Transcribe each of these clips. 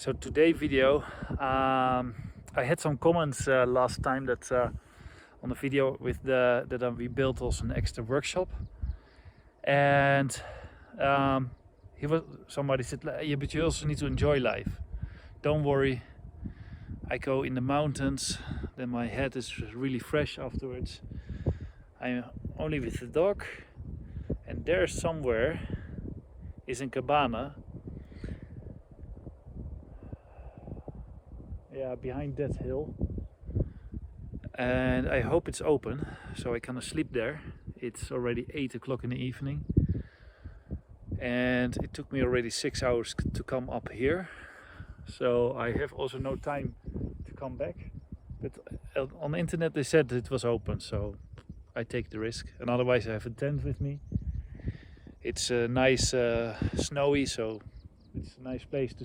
So today video, I had some comments last time that on the video with that we built also an extra workshop, and somebody said, yeah, but you also need to enjoy life. Don't worry, I go in the mountains, then my head is really fresh afterwards. I'm only with the dog, and there somewhere is in Cabana. Yeah, behind that hill, and I hope it's open so I can sleep there. It's already 8 o'clock in the evening, and it took me already 6 hours to come up here, so I have also no time to come back. But on the internet they said it was open, so I take the risk, and otherwise I have a tent with me. It's nice snowy, so it's a nice place to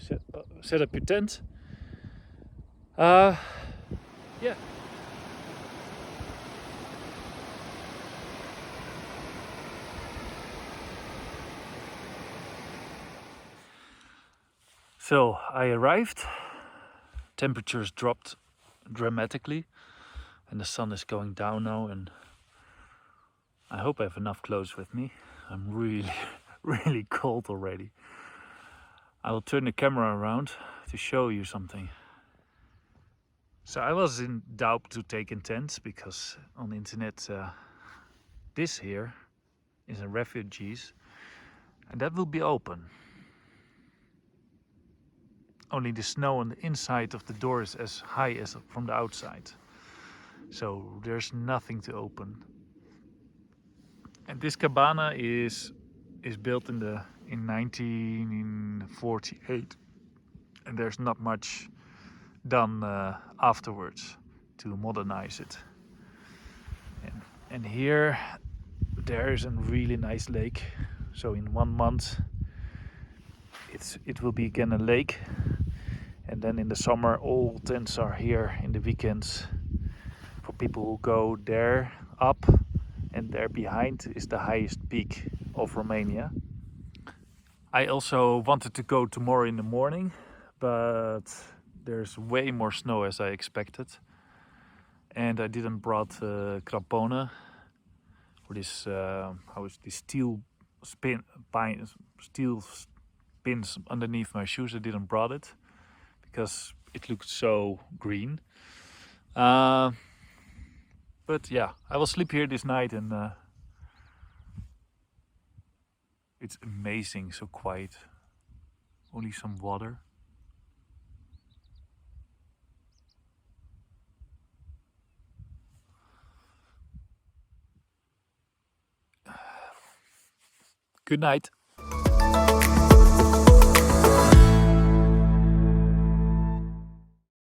set up your tent. Yeah. So I arrived, temperatures dropped dramatically, and the sun is going down now, and I hope I have enough clothes with me. I'm really, really cold already. I will turn the camera around to show you something. So I was in doubt to take in tents because on the internet this here is a refugees, and that will be open. Only the snow on the inside of the door is as high as from the outside, so there's nothing to open. And this cabana is built in 1948, and there's not much done afterwards to modernize it. And here there is a really nice lake. So in 1 month it will be again a lake, and then in the summer all tents are here in the weekends for people who go there up, and there behind is the highest peak of Romania. I also wanted to go tomorrow in the morning, but there's way more snow as I expected, and I didn't brought crampone, or this steel pins underneath my shoes. I didn't brought it because it looked so green. But yeah, I will sleep here this night, and it's amazing, so quiet. Only some water. Good night.